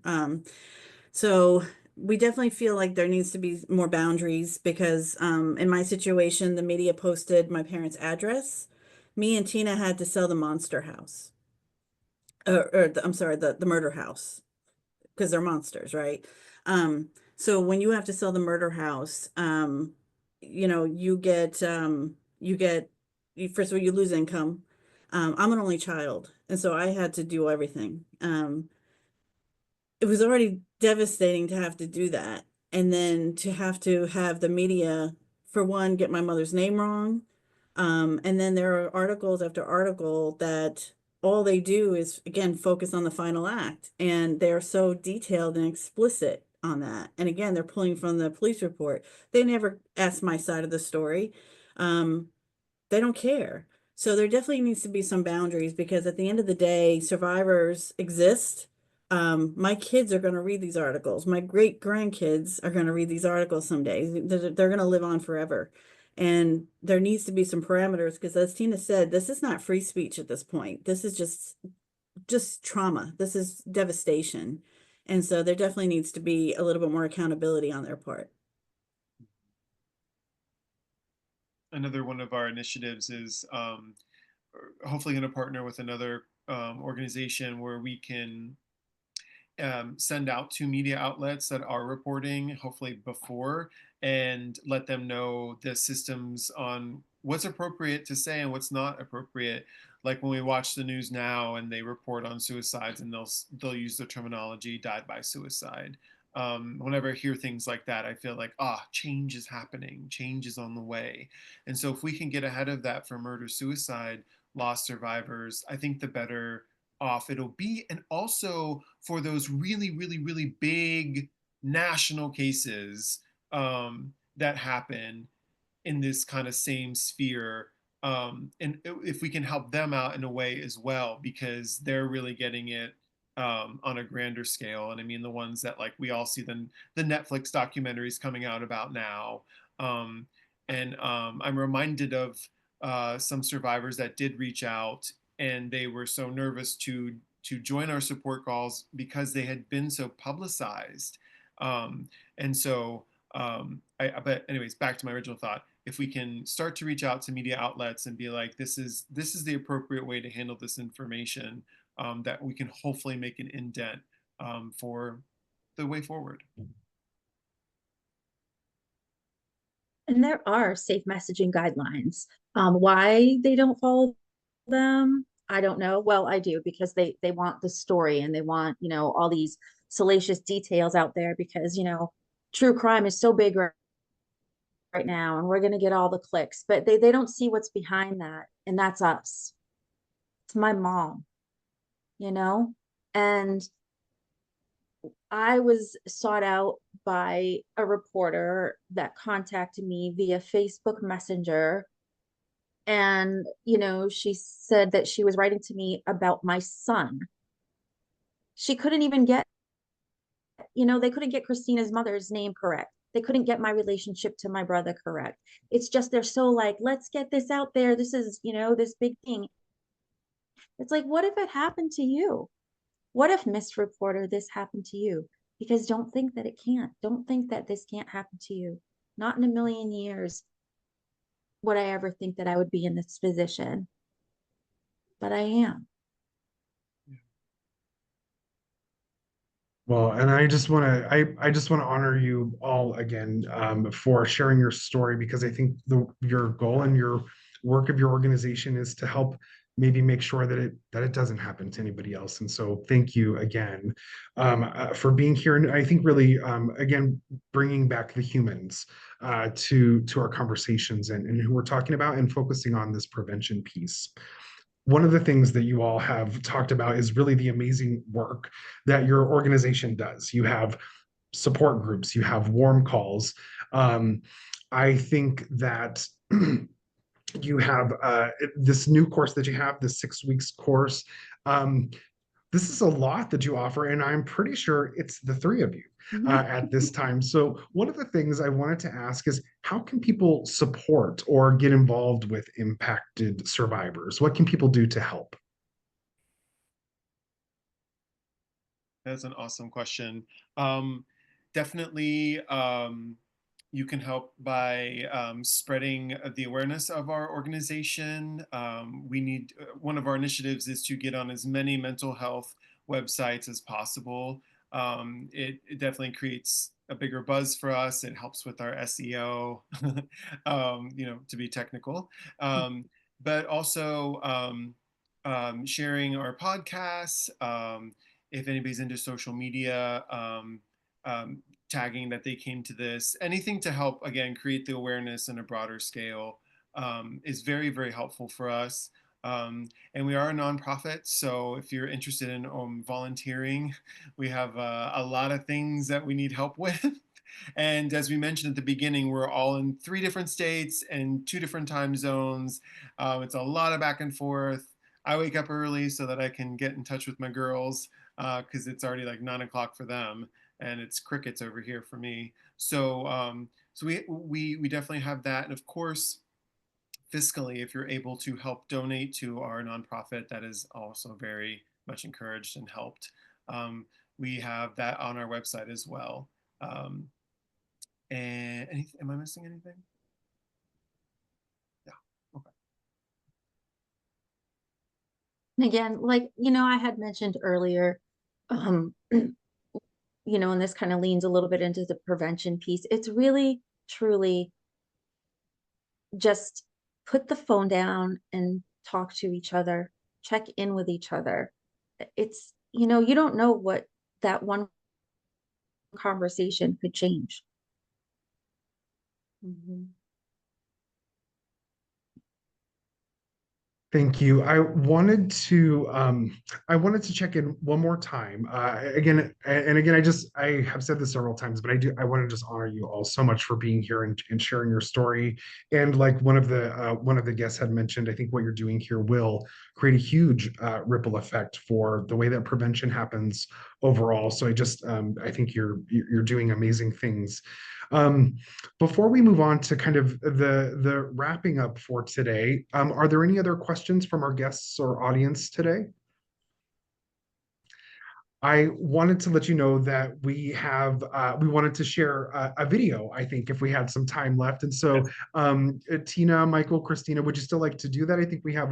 So we definitely feel like there needs to be more boundaries because in my situation, the media posted my parents' address. Me and Tina had to sell the monster house. I'm sorry, the murder house, because they're monsters, right? Um, so when you have to sell the murder house, you get first of all, you lose income. I'm an only child, and so I had to do everything. It was already devastating to have to do that. And then to have the media, for one, get my mother's name wrong. And then there are articles after article that all they do is, again, focus on the final act. And they're so detailed and explicit on that. And again, they're pulling from the police report. They never ask my side of the story. Um, they don't care. So there definitely needs to be some boundaries because at the end of the day, survivors exist. My kids are going to read these articles. My great grandkids are going to read these articles someday. They're going to live on forever. And there needs to be some parameters because, as Tina said, this is not free speech at this point. This is just trauma. This is devastation. And so there definitely needs to be a little bit more accountability on their part. Another one of our initiatives is hopefully going to partner with another organization where we can send out to media outlets that are reporting, hopefully before, and let them know the systems on what's appropriate to say and what's not appropriate. Like when we watch the news now and they report on suicides, and they'll use the terminology "died by suicide." Whenever I hear things like that, I feel like, change is happening, change is on the way. And so if we can get ahead of that for murder suicide loss survivors, I think the better off it'll be. And also for those really, really, really big national cases that happen in this kind of same sphere. And if we can help them out in a way as well, because they're really getting it on a grander scale. And I mean, the ones that like we all see the Netflix documentaries coming out about now. Um, I'm reminded of some survivors that did reach out, and they were so nervous to join our support calls because they had been so publicized. And so, but anyways, back to my original thought. If we can start to reach out to media outlets and be like, this is the appropriate way to handle this information, that we can hopefully make an indent for the way forward. And there are safe messaging guidelines. Why they don't follow them, I don't know. Well, I do, because they want the story, and they want, all these salacious details out there, because, true crime is so big right now, and we're going to get all the clicks, but they don't see what's behind that. And that's us. It's my mom, and I was sought out by a reporter that contacted me via Facebook Messenger. And, she said that she was writing to me about my son. She couldn't even get, they couldn't get Kristina's mother's name correct. They couldn't get my relationship to my brother correct. It's just, they're so like, let's get this out there. This is, this big thing. It's like, what if it happened to you? What if, Miss Reporter, this happened to you? Because don't think that it can't. Don't think that this can't happen to you. Not in a million years would I ever think that I would be in this position. But I am. Well, and I just want to honor you all again for sharing your story, because I think your goal and your work of your organization is to help maybe make sure that it doesn't happen to anybody else. And so thank you again for being here, and I think really again bringing back the humans to our conversations, and who we're talking about, and focusing on this prevention piece. One of the things that you all have talked about is really the amazing work that your organization does. You have support groups, you have warm calls. I think that you have this new course that you have, this 6 weeks course. This is a lot that you offer, and I'm pretty sure it's the three of you at this time. So one of the things I wanted to ask is, how can people support or get involved with impacted survivors? What can people do to help? That's an awesome question. Definitely, you can help by spreading the awareness of our organization. We need one of our initiatives is to get on as many mental health websites as possible. It definitely creates a bigger buzz for us. It helps with our SEO, to be technical, but also sharing our podcasts. If anybody's into social media, tagging that they came to this, anything to help, again, create the awareness on a broader scale is very, very helpful for us. And we are a nonprofit, so if you're interested in volunteering, we have a lot of things that we need help with. And as we mentioned at the beginning, we're all in 3 different states and 2 different time zones. It's a lot of back and forth. I wake up early so that I can get in touch with my girls, because it's already like 9 o'clock for them, and it's crickets over here for me. So we definitely have that, and of course, fiscally, if you're able to help donate to our nonprofit, that is also very much encouraged and helped. We have that on our website as well. And am I missing anything? Yeah. Okay. And again, like, I had mentioned earlier, and this kind of leans a little bit into the prevention piece. It's really, truly just put the phone down and talk to each other, check in with each other. It's, you don't know what that one conversation could change. Mhm. Thank you. I wanted to check in one more time. Again, and again, I have said this several times, but I want to just honor you all so much for being here and sharing your story. And like one of the guests had mentioned, I think what you're doing here will create a huge ripple effect for the way that prevention happens overall. So I think you're doing amazing things. Um, Before we move on to kind of the wrapping up for today, are there any other questions from our guests or audience today? I wanted to let you know that we wanted to share a video, I think, if we had some time left. And so, Tina, Michael, Kristina, would you still like to do that? I think we have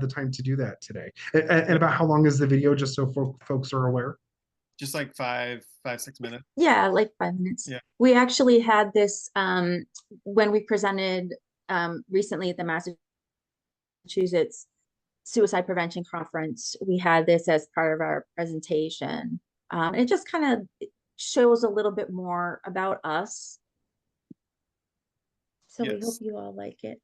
the time to do that today. And about how long is the video, just so folks are aware? Just like 6 minutes. Yeah, like 5 minutes. Yeah. We actually had this when we presented recently at the Massachusetts Suicide Prevention Conference. We had this as part of our presentation. It just kind of shows a little bit more about us. So we hope Yes. you all like it.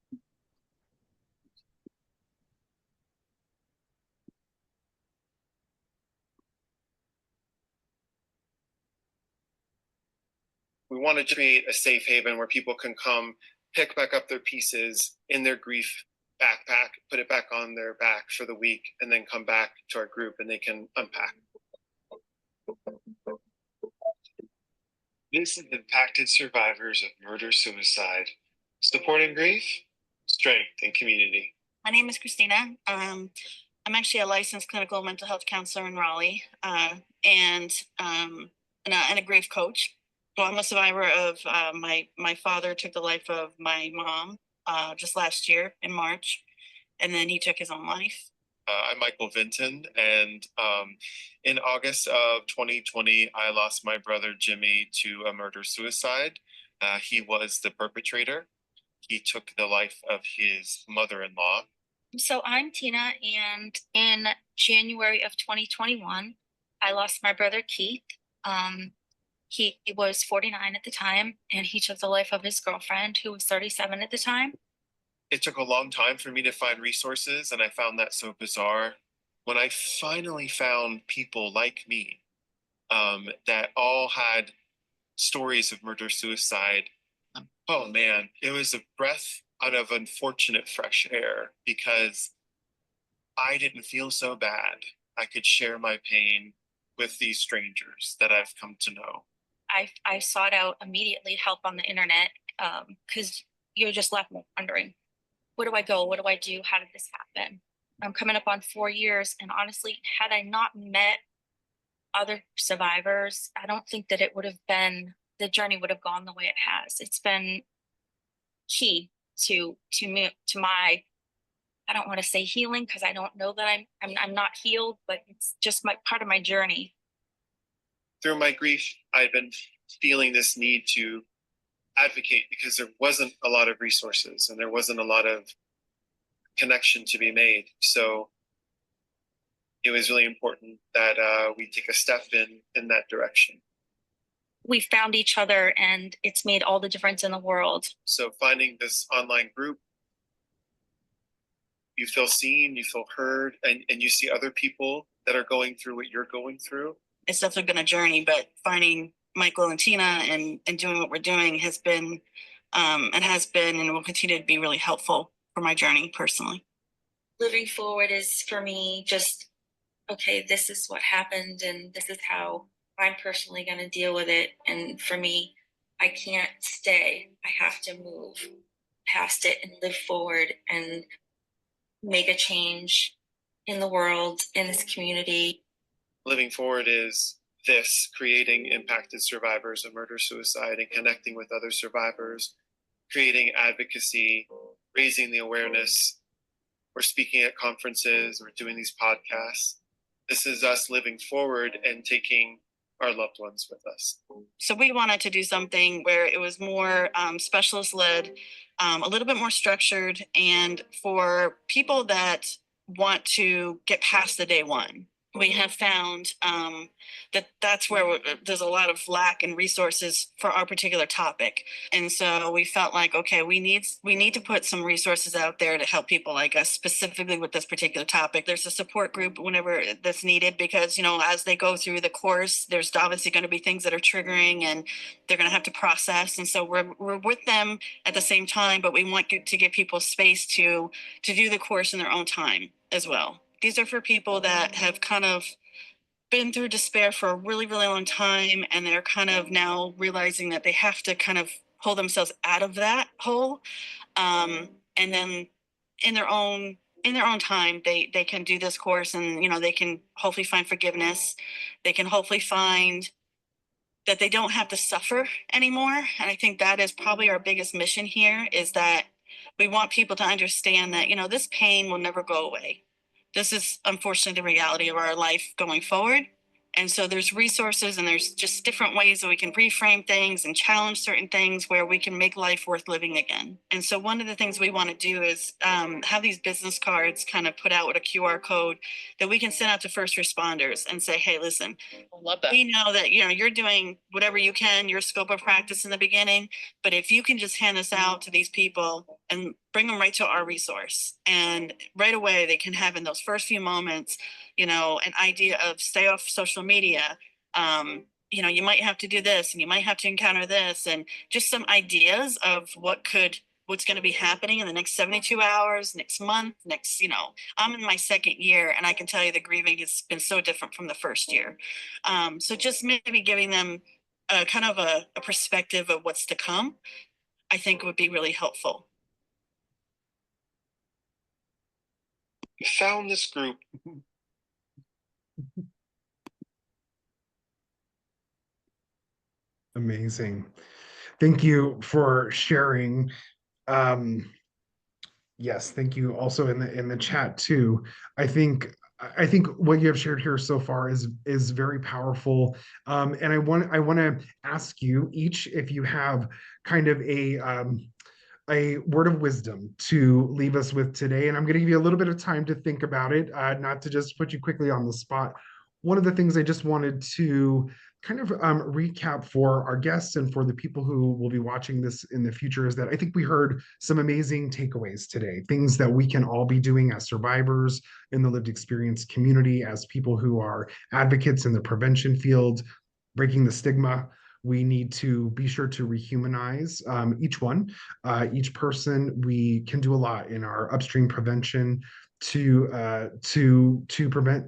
We want to create a safe haven where people can come pick back up their pieces in their grief backpack, put it back on their back for the week, and then come back to our group and they can unpack. This is Impacted Survivors of Murder Suicide, supporting grief, strength, and community. My name is Kristina. I'm actually a licensed clinical mental health counselor in Raleigh, and a grief coach. So I'm a survivor of my father took the life of my mom just last year in March, and then he took his own life. I'm Michael Vinton, and in August of 2020, I lost my brother Jimmy to a murder-suicide. He was the perpetrator. He took the life of his mother-in-law. So I'm Tina, and in January of 2021, I lost my brother Keith. He was 49 at the time, and he took the life of his girlfriend, who was 37 at the time. It took a long time for me to find resources, and I found that so bizarre. When I finally found people like me that all had stories of murder-suicide, oh man, it was a breath out of unfortunate fresh air, because I didn't feel so bad. I could share my pain with these strangers that I've come to know. I sought out immediately help on the internet because you're just left wondering, where do I go? What do I do? How did this happen? I'm coming up on 4 years, and honestly, had I not met other survivors, I don't think that the journey would have gone the way it has. It's been key to my, I don't want to say healing, because I don't know that I'm not healed, but it's just part of my journey. Through my grief, I've been feeling this need to advocate, because there wasn't a lot of resources and there wasn't a lot of connection to be made. So it was really important that we take a step in that direction. We found each other, and it's made all the difference in the world. So finding this online group, you feel seen, you feel heard, and you see other people that are going through what you're going through. It's definitely been a journey, but finding Michael and Tina and doing what we're doing has been and will continue to be really helpful for my journey personally. Living forward is, for me, just, okay, this is what happened and this is how I'm personally going to deal with it. And for me, I can't stay. I have to move past it and live forward and make a change in the world, in this community. Living forward is this: creating impacted survivors of murder-suicide and connecting with other survivors, creating advocacy, raising the awareness. We're speaking at conferences, we're doing these podcasts. This is us living forward and taking our loved ones with us. So we wanted to do something where it was more specialist led, a little bit more structured, and for people that want to get past the day one. We have found that that's where there's a lot of lack in resources for our particular topic. And so we felt like, okay, we need to put some resources out there to help people like us, specifically with this particular topic. There's a support group whenever that's needed, because, you know, as they go through the course, there's obviously going to be things that are triggering and they're going to have to process. And so we're with them at the same time, but we want to give people space to do the course in their own time as well. These are for people that have kind of been through despair for a really, really long time, and they're kind of now realizing that they have to kind of pull themselves out of that hole. And then in their own time, they can do this course, and, you know, they can hopefully find forgiveness. They can hopefully find that they don't have to suffer anymore. And I think that is probably our biggest mission here, is that we want people to understand that, you know, this pain will never go away. This is unfortunately the reality of our life going forward. And so there's resources and there's just different ways that we can reframe things and challenge certain things where we can make life worth living again. And so one of the things we want to do is have these business cards kind of put out with a QR code that we can send out to first responders and say, hey, listen, love that. We know that, you know, you're doing whatever you can, your scope of practice in the beginning, but if you can just hand this out to these people and bring them right to our resource, and right away they can have in those first few moments, you know, an idea of stay off social media. You know, you might have to do this and you might have to encounter this, and just some ideas of what's going to be happening in the next 72 hours, next month, next, you know, I'm in my second year and I can tell you the grieving has been so different from the first year. So just maybe giving them a kind of a perspective of what's to come, I think would be really helpful. We found this group. Amazing. Thank you for sharing. Yes, thank you also in the chat too. I think I think what you have shared here so far is very powerful. And I want to ask you each if you have kind of a word of wisdom to leave us with today. And I'm going to give you a little bit of time to think about it, not to just put you quickly on the spot. One of the things I just wanted to kind of recap for our guests and for the people who will be watching this in the future is that I think we heard some amazing takeaways today, things that we can all be doing as survivors in the lived experience community, as people who are advocates in the prevention field, breaking the stigma. We need to be sure to rehumanize each person. We can do a lot in our upstream prevention to prevent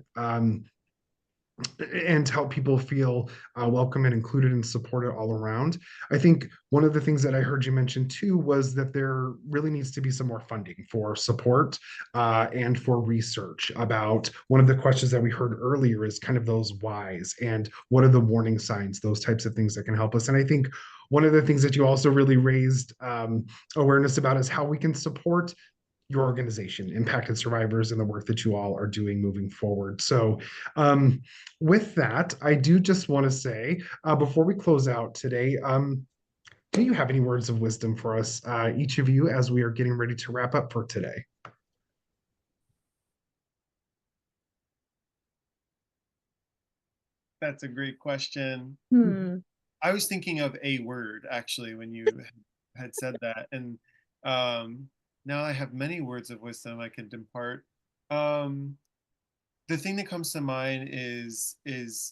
and help people feel welcome and included and supported all around. I think one of the things that I heard you mention too was that there really needs to be some more funding for support and for research about one of the questions that we heard earlier is kind of those whys and what are the warning signs, those types of things that can help us. And I think one of the things that you also really raised awareness about is how we can support your organization, Impacted Survivors, and the work that you all are doing moving forward. So with that, I do just want to say, before we close out today, do you have any words of wisdom for us, each of you, as we are getting ready to wrap up for today? That's a great question. I was thinking of a word, actually, when you had said that. And now I have many words of wisdom I can impart. The thing that comes to mind is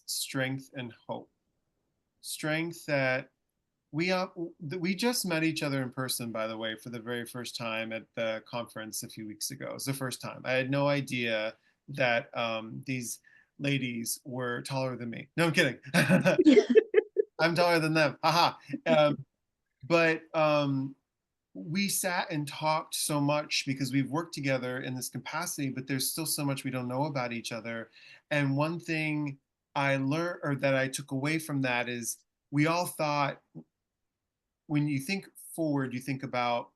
strength and hope. Strength that we just met each other in person, by the way, for the very first time at the conference a few weeks ago. It was the first time. I had no idea that these ladies were taller than me. No, I'm kidding. I'm taller than them. Haha. But we sat and talked so much because we've worked together in this capacity, but there's still so much we don't know about each other. And one thing I learned, or that I took away from that, is we all thought, when you think forward, you think about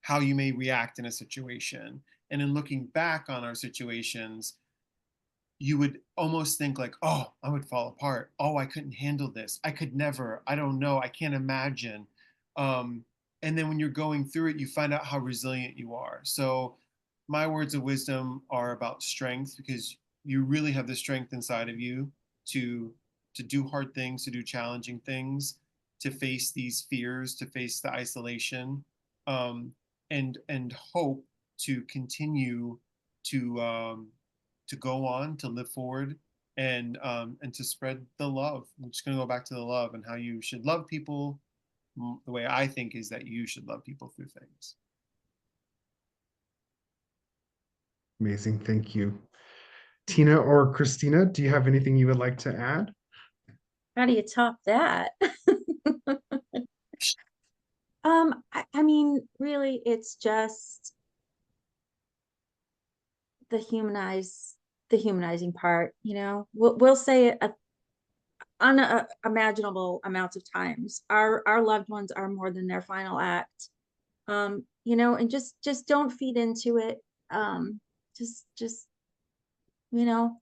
how you may react in a situation. And in looking back on our situations, you would almost think like, oh, I would fall apart. Oh, I couldn't handle this. I could never. I don't know. I can't imagine. Um, and then when you're going through it, you find out how resilient you are. So my words of wisdom are about strength, because you really have the strength inside of you to do hard things, to do challenging things, to face these fears, to face the isolation, um, and hope to continue to go on, to live forward, and to spread the love. I'm just going to go back to the love and how you should love people. The way I think is that you should love people through things. Amazing. Thank you. Tina or Christina, do you have anything you would like to add? How do you top that? I mean, really, it's just the humanizing part, you know. We'll say it unimaginable amounts of times. Our loved ones are more than their final act. You know, and just don't feed into it. Just you know,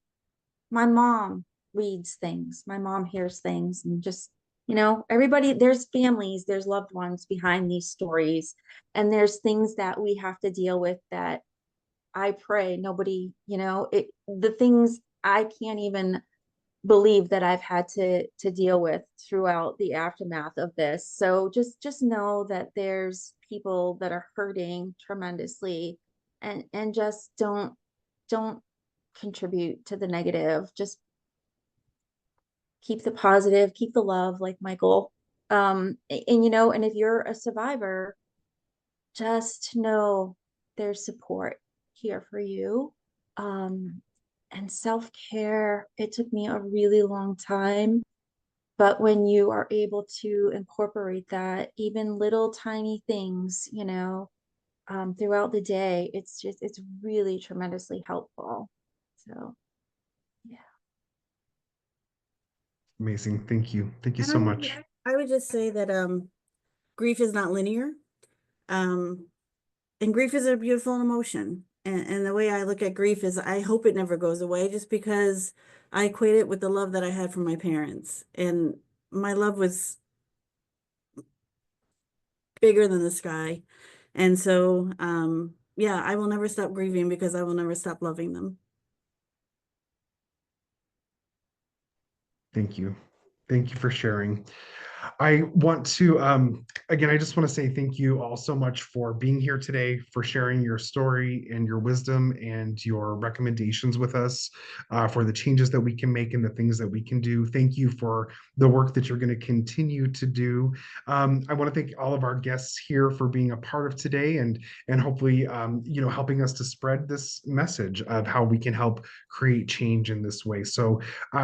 my mom reads things, my mom hears things, and just, you know, everybody, there's families, there's loved ones behind these stories, and there's things that we have to deal with that I pray nobody, you know, the things I can't even believe that I've had to deal with throughout the aftermath of this. So just know that there's people that are hurting tremendously, and just don't contribute to the negative. Just keep the positive, keep the love, like Michael. And you know, and if you're a survivor, just know there's support here for you. And self-care, it took me a really long time, but when you are able to incorporate that, even little tiny things, you know, throughout the day, it's really tremendously helpful. So yeah. Amazing. Thank you. Thank you And so much. I would just say that grief is not linear. And grief is a beautiful emotion. And the way I look at grief is I hope it never goes away, just because I equate it with the love that I had from my parents. And my love was bigger than the sky. And so, yeah, I will never stop grieving because I will never stop loving them. Thank you. Thank you for sharing. I want to, again, I just want to say thank you all so much for being here today, for sharing your story and your wisdom and your recommendations with us, for the changes that we can make and the things that we can do. Thank you for the work that you're going to continue to do. I want to thank all of our guests here for being a part of today, and hopefully, you know, helping us to spread this message of how we can help create change in this way. So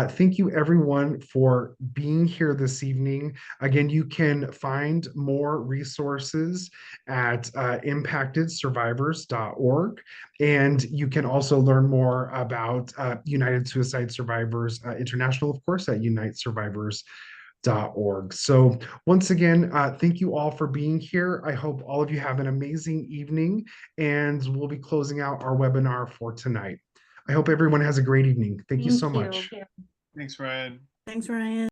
thank you everyone for being here this evening. Again, you can find more resources at impactedsurvivors.org. And you can also learn more about United Suicide Survivors International, of course, at unitesurvivors.org. So once again, thank you all for being here. I hope all of you have an amazing evening, and we'll be closing out our webinar for tonight. I hope everyone has a great evening. Thank you so much. You. Thanks, Ryan. Thanks, Ryan.